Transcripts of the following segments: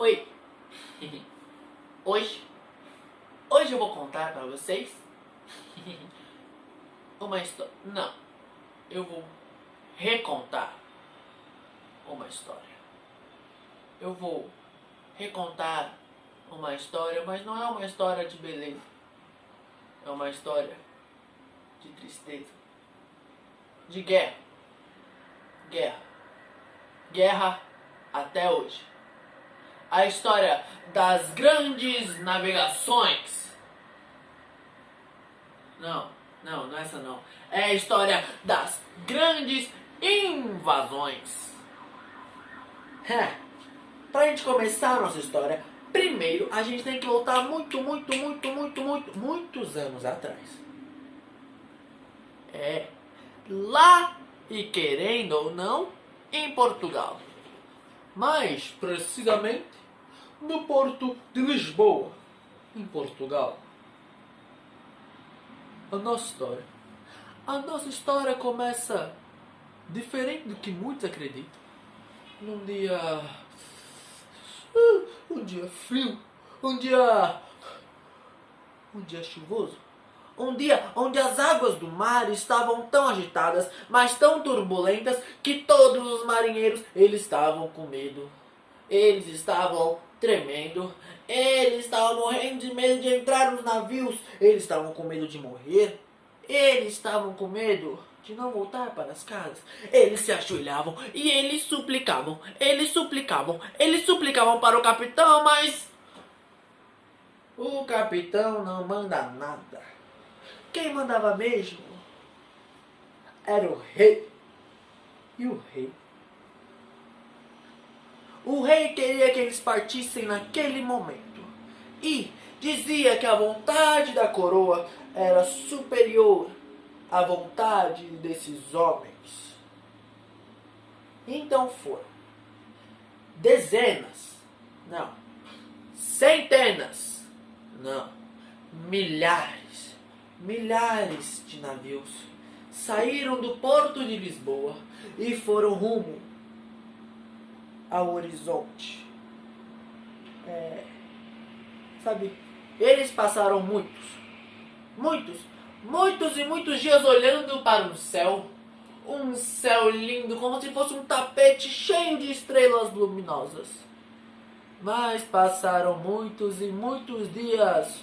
Oi! Hoje, hoje eu vou contar para vocês uma história. Não, eu vou recontar uma história. Eu vou recontar uma história, mas não é uma história de beleza. É uma história de tristeza, de guerra. Guerra até hoje. A história das grandes navegações. Não é essa não. É a história das grandes invasões. Pra gente começar a nossa história, primeiro a gente tem que voltar muitos anos atrás. Lá e querendo ou não, em Portugal. Mais precisamente no porto de Lisboa, em Portugal. A nossa história começa diferente do que muitos acreditam. Um dia frio, um dia chuvoso. Um dia onde as águas do mar estavam tão agitadas, mas tão turbulentas, que todos os marinheiros, eles estavam com medo. Eles estavam tremendo. Eles estavam morrendo de medo de entrar nos navios. Eles estavam com medo de morrer. Eles estavam com medo de não voltar para as casas. Eles se ajoelhavam e eles suplicavam. Eles suplicavam para o capitão, mas o capitão não manda nada. Quem mandava mesmo era o rei. E o rei queria que eles partissem naquele momento. E dizia que a vontade da coroa era superior à vontade desses homens. Então foram dezenas, não, centenas, não, milhares de navios saíram do porto de Lisboa e foram rumo ao horizonte. Sabe, eles passaram muitos dias olhando para o céu. Um céu lindo, como se fosse um tapete cheio de estrelas luminosas. Mas passaram muitos dias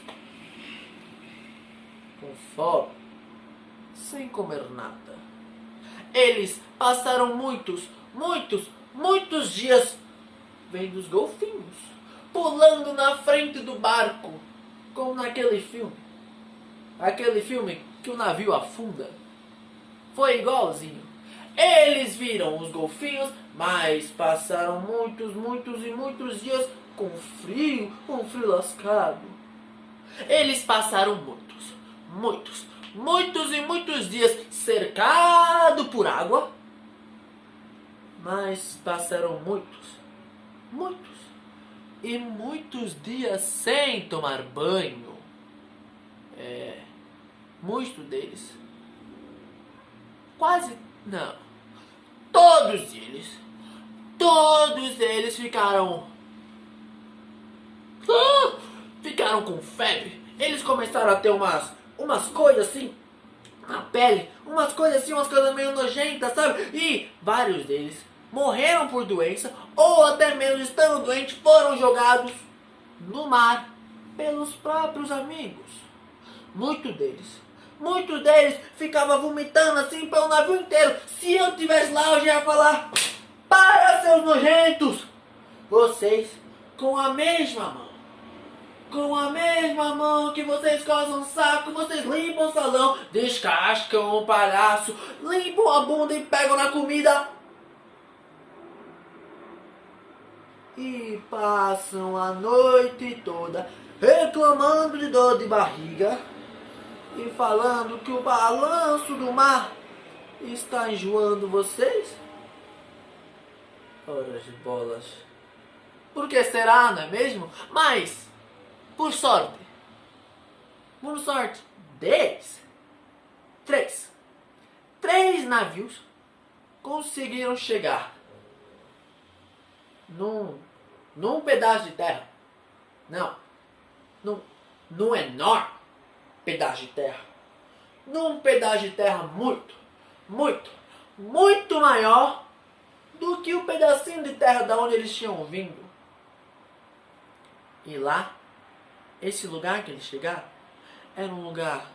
com fome, sem comer nada. Eles passaram muitos dias vendo os golfinhos pulando na frente do barco, como naquele filme. Aquele filme que o navio afunda. Foi igualzinho. Eles viram os golfinhos, mas passaram muitos dias com frio lascado. Eles passaram muitos dias cercado por água, mas passaram muitos dias sem tomar banho. Muitos deles, quase não, todos eles ficaram com febre. Eles começaram a ter umas coisas assim na pele, umas coisas meio nojentas, sabe? E vários deles morreram por doença, ou até mesmo estando doentes, foram jogados no mar pelos próprios amigos. Muitos deles ficavam vomitando assim pelo navio inteiro. Se eu estivesse lá, eu já ia falar: para, seus nojentos! Vocês, com a mesma mão que vocês coçam o saco, vocês limpam o salão, descascam o palhaço, limpam a bunda e pegam na comida. E passam a noite toda reclamando de dor de barriga e falando que o balanço do mar está enjoando vocês. Ora de bolas. Por que será, não é mesmo? Mas, por sorte deles, três navios conseguiram chegar num num pedaço de terra. Não. Num enorme pedaço de terra. Num pedaço de terra muito maior do que o pedacinho de terra da onde eles tinham vindo. E lá, esse lugar que eles chegaram, era um lugar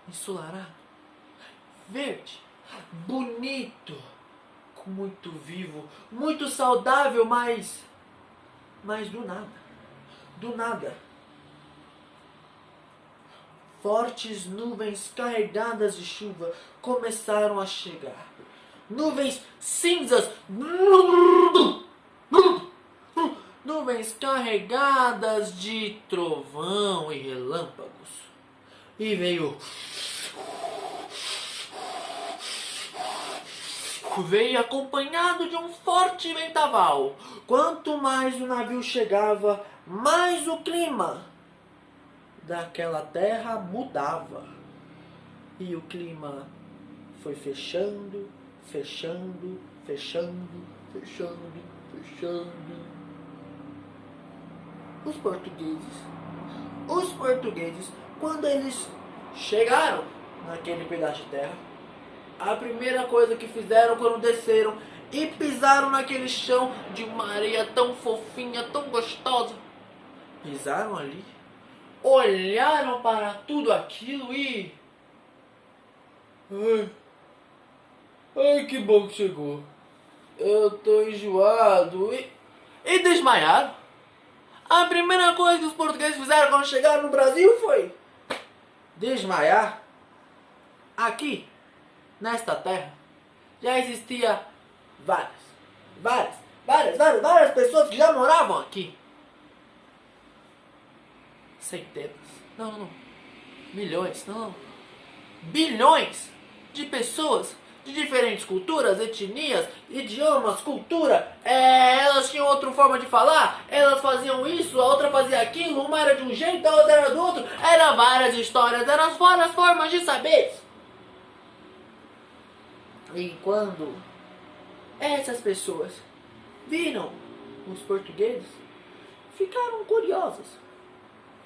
ensolarado, verde, bonito, muito vivo, muito saudável, mas do nada, fortes nuvens carregadas de chuva começaram a chegar. Nuvens cinzas, nuvens carregadas de trovão e relâmpagos. E veio acompanhado de um forte vendaval. Quanto mais o navio chegava, mais o clima daquela terra mudava. E o clima foi fechando. Os portugueses, quando eles chegaram naquele pedaço de terra, a primeira coisa que fizeram quando desceram e pisaram naquele chão de uma areia tão fofinha, tão gostosa, pisaram ali, olharam para tudo aquilo e... Ai, que bom que chegou. Eu tô enjoado. E desmaiaram. A primeira coisa que os portugueses fizeram quando chegaram no Brasil foi desmaiar. Aqui, nesta terra, já existia várias pessoas que já moravam aqui. Centenas. Não. Milhões. Não. Bilhões de pessoas de diferentes culturas, etnias, idiomas, cultura. Elas tinham outra forma de falar, elas faziam isso, a outra fazia aquilo, uma era de um jeito, a outra era do outro. Eram várias histórias, eram várias formas de saber. E quando essas pessoas viram os portugueses, ficaram curiosas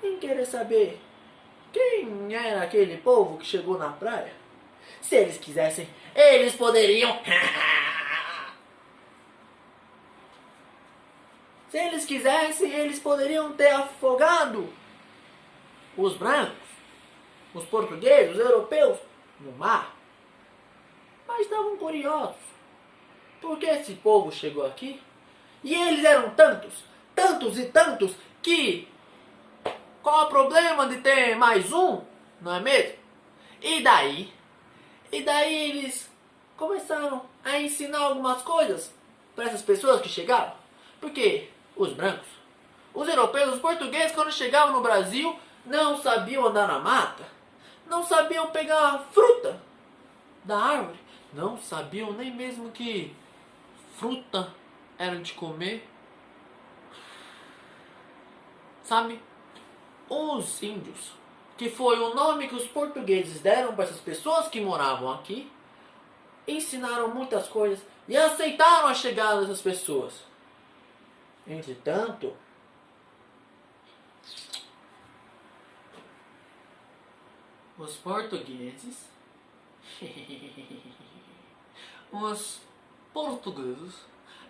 em querer saber quem era aquele povo que chegou na praia. Se eles quisessem, eles poderiam. Se eles quisessem, eles poderiam ter afogado os brancos, os portugueses, os europeus no mar. Mas estavam curiosos. Porque esse povo chegou aqui e eles eram tantos que qual o problema de ter mais um, não é mesmo? E daí eles começaram a ensinar algumas coisas para essas pessoas que chegaram. Porque os brancos, os europeus, os portugueses, quando chegavam no Brasil, não sabiam andar na mata, não sabiam pegar a fruta da árvore, não sabiam nem mesmo que fruta era de comer. Sabe? Os índios, que foi o nome que os portugueses deram para essas pessoas que moravam aqui, ensinaram muitas coisas e aceitaram a chegada dessas pessoas. Entretanto, os portugueses,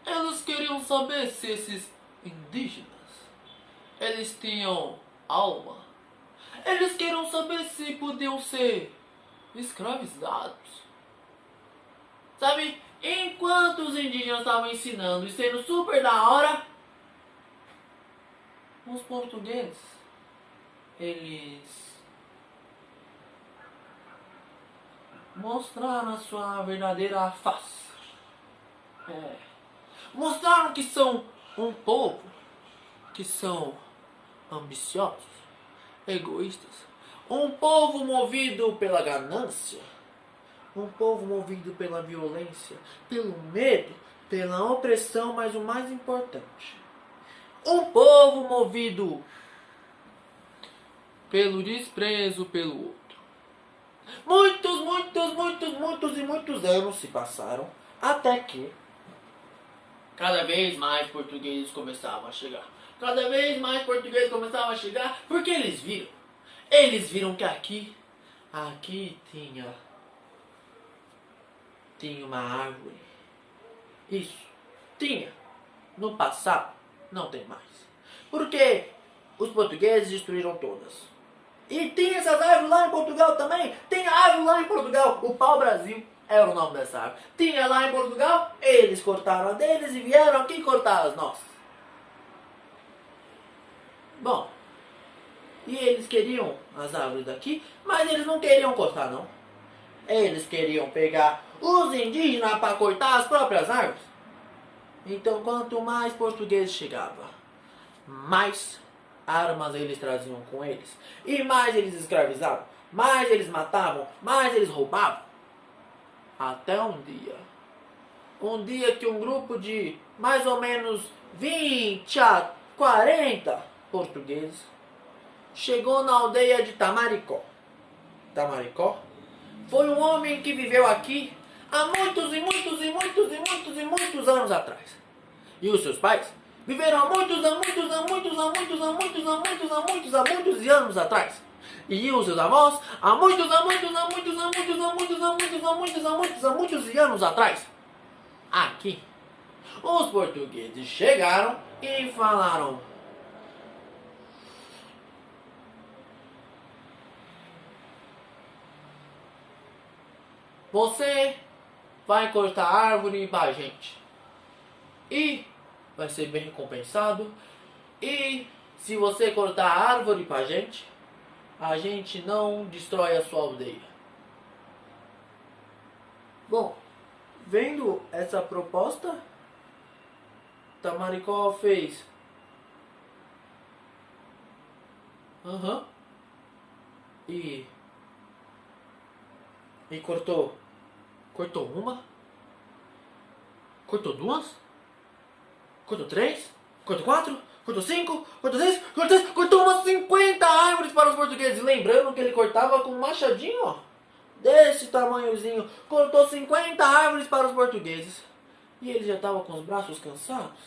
eles queriam saber se esses indígenas, eles tinham alma. Eles queriam saber se podiam ser escravizados. Sabe, enquanto os indígenas estavam ensinando e sendo super da hora, os portugueses, eles mostraram a sua verdadeira face. Mostraram que são um povo que são ambiciosos, egoístas, um povo movido pela ganância, um povo movido pela violência, pelo medo, pela opressão, mas o mais importante, um povo movido pelo desprezo pelo outro. Muitos anos se passaram até que Cada vez mais portugueses começavam a chegar. Cada vez mais portugueses começavam a chegar porque eles viram. Eles viram que aqui tinha uma árvore. Isso, tinha. No passado, não tem mais. Porque os portugueses destruíram todas. E tinha essas árvores lá em Portugal também. Tinha árvore lá em Portugal. O pau-brasil era o nome dessa árvore. Tinha lá em Portugal, eles cortaram a deles e vieram aqui cortar as nossas. Bom, e eles queriam as árvores daqui, mas eles não queriam cortar não. Eles queriam pegar os indígenas para cortar as próprias árvores. Então, quanto mais portugueses chegavam, mais armas eles traziam com eles. E mais eles escravizavam, mais eles matavam, mais eles roubavam. Até um dia que um grupo de mais ou menos 20 a 40 portugueses chegou na aldeia de Tamaricó. Tamaricó foi um homem que viveu aqui há muitos e muitos e muitos e muitos e muitos anos atrás. E os seus pais viveram há muitos anos atrás. E os seus avós há muitos anos atrás. Aqui, os portugueses chegaram e falaram: você vai cortar árvore pra gente. E vai ser bem recompensado. E se você cortar a árvore pra gente, a gente não destrói a sua aldeia. Bom, vendo essa proposta, Tamaricó fez. E cortou. Cortou uma. Cortou duas. Cortou três. Cortou quatro. Cortou cinco. Cortou seis. Cortou seis. Cortou umas 50 árvores para os portugueses. Lembrando que ele cortava com um machadinho, ó. Desse tamanhozinho. Cortou 50 árvores para os portugueses. E ele já estava com os braços cansados.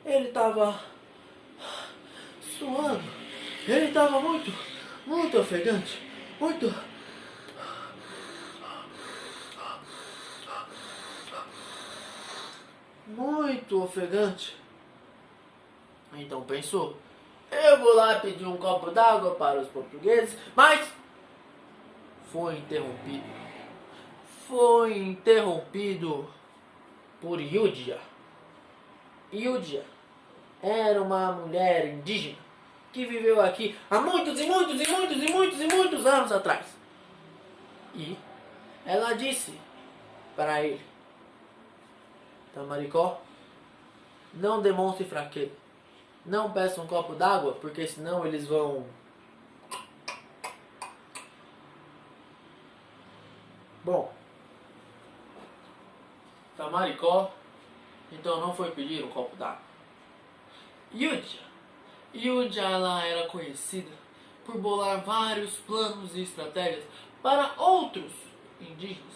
Ele estava suando. Ele estava muito ofegante. Muito ofegante. Então pensou: eu vou lá pedir um copo d'água para os portugueses, mas foi interrompido. Foi interrompido por Yúdia. Yúdia era uma mulher indígena que viveu aqui há muitos anos atrás. E ela disse para ele: Tamaricó, não demonstre fraqueza. Não peça um copo d'água, porque senão eles vão... Bom, Tamaricó então não foi pedir um copo d'água. Yúdia, ela era conhecida por bolar vários planos e estratégias para outros indígenas,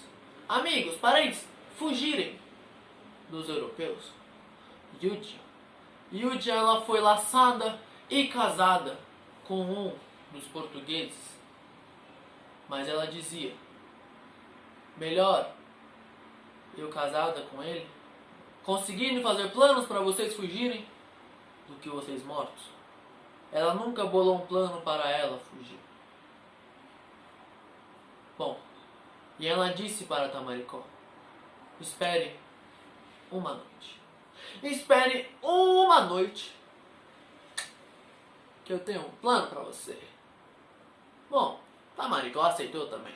amigos, parentes, fugirem dos europeus. Yúdia, ela foi laçada e casada com um dos portugueses. Mas ela dizia: melhor eu casada com ele, conseguindo fazer planos para vocês fugirem, do que vocês mortos. Ela nunca bolou um plano para ela fugir. Bom, e ela disse para Tamaricó: espere uma noite. Espere uma noite, que eu tenho um plano para você. Bom, Tamaricó aceitou também.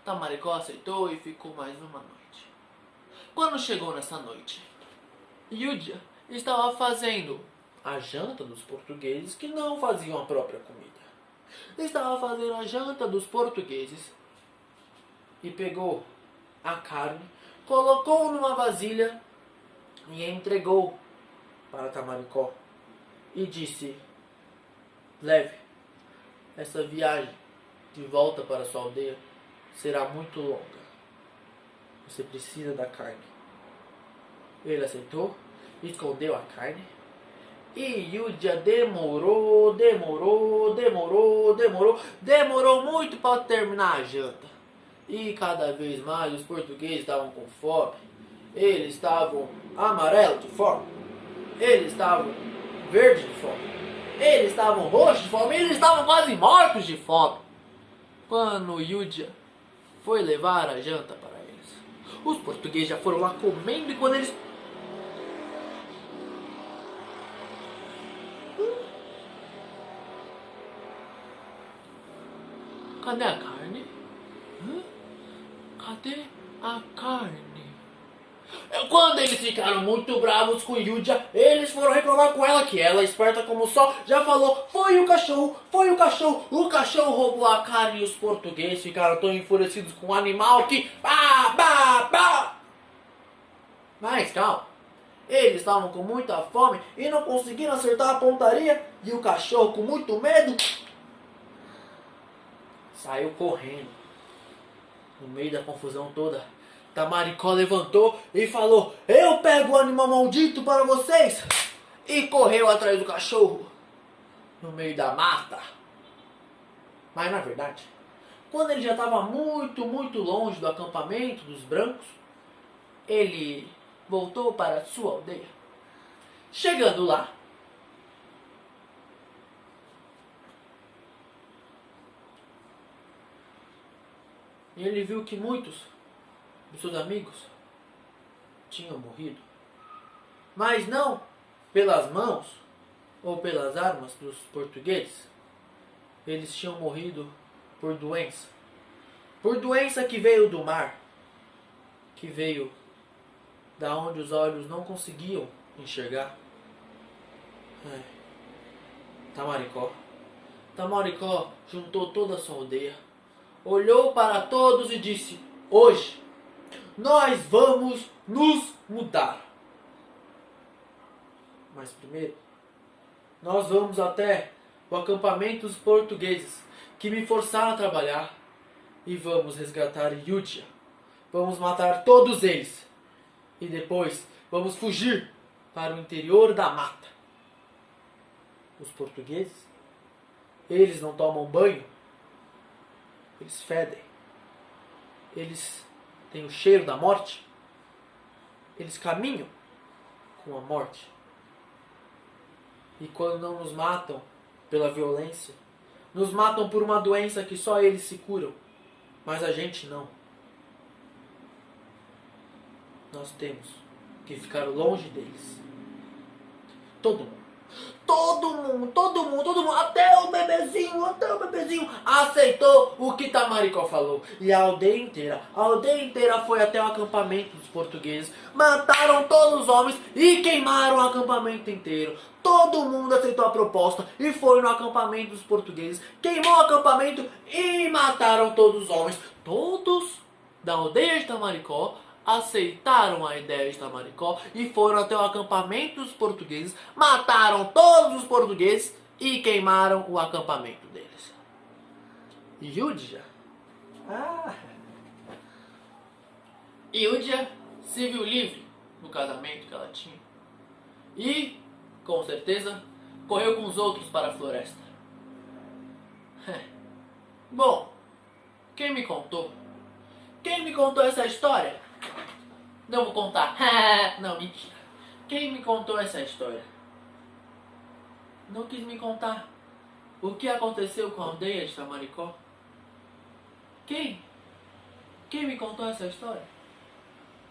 Tamaricó aceitou e ficou mais uma noite. Quando chegou nessa noite, Yúdia estava fazendo a janta dos portugueses que não faziam a própria comida. Estava fazendo a janta dos portugueses e pegou a carne, colocou numa vasilha e entregou para Tamaricó e disse: leve, essa viagem de volta para sua aldeia será muito longa. Você precisa da carne. Ele aceitou escondeu a carne. E Yudia demorou muito para terminar a janta. E cada vez mais os portugueses estavam com fome. Eles estavam amarelos de fome. Eles estavam verdes de fome. Eles estavam roxos de fome. Eles estavam quase mortos de fome. Quando Yudia foi levar a janta para eles, os portugueses já foram lá comendo. E quando eles... Cadê a carne? Cadê a carne? Quando eles ficaram muito bravos com Yudia, eles foram reclamar com ela, que ela, esperta como só, já falou: foi o cachorro, o cachorro roubou a carne. E os portugueses ficaram tão enfurecidos com o animal que... Mas calma, eles estavam com muita fome e não conseguiram acertar a pontaria. E o cachorro, com muito medo, saiu correndo. No meio da confusão toda, Tamaricó levantou e falou: eu pego o animal maldito para vocês! E correu atrás do cachorro, no meio da mata. Mas na verdade, quando ele já estava muito longe do acampamento dos brancos, ele voltou para sua aldeia. Chegando lá, ele viu que muitos dos seus amigos tinham morrido. Mas não pelas mãos ou pelas armas dos portugueses. Eles tinham morrido por doença. Por doença que veio do mar. Que veio da onde os olhos não conseguiam enxergar. Tamaricó juntou toda a sua aldeia. Olhou para todos e disse: hoje nós vamos nos mudar. Mas primeiro, nós vamos até o acampamento dos portugueses que me forçaram a trabalhar e vamos resgatar Yudia. Vamos matar todos eles e depois vamos fugir para o interior da mata. Os portugueses, eles não tomam banho, eles fedem, eles têm o cheiro da morte, eles caminham com a morte. E quando não nos matam pela violência, nos matam por uma doença que só eles se curam, mas a gente não. Nós temos que ficar longe deles. Todo mundo, até o bebezinho aceitou o que Tamaricó falou. E a aldeia inteira foi até o acampamento dos portugueses. Mataram todos os homens e queimaram o acampamento inteiro. Todo mundo aceitou a proposta e foi no acampamento dos portugueses. Queimou o acampamento e mataram todos os homens. Todos da aldeia de Tamaricó aceitaram a ideia de Tamaricó e foram até o acampamento dos portugueses, mataram todos os portugueses e queimaram o acampamento deles. Yudia se viu livre no casamento que ela tinha e, com certeza, correu com os outros para a floresta. Bom, quem me contou essa história? Não vou contar. Não, mentira. Quem me contou essa história? Não quis me contar o que aconteceu com a aldeia de Tamaricó. Quem? Quem me contou essa história?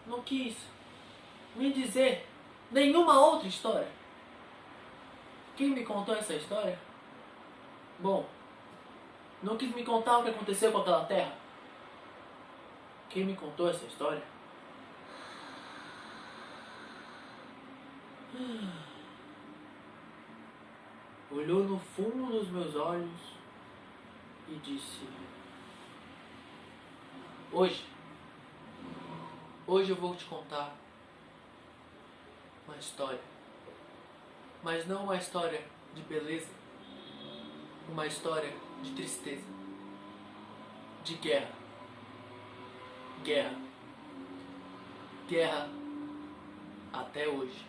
Não quis me dizer nenhuma outra história. Quem me contou essa história? Bom, não quis me contar o que aconteceu com aquela terra. Quem me contou essa história? Olhou no fundo dos meus olhos e disse: Hoje eu vou te contar uma história. Mas não uma história de beleza, uma história de tristeza, de guerra. Guerra até hoje.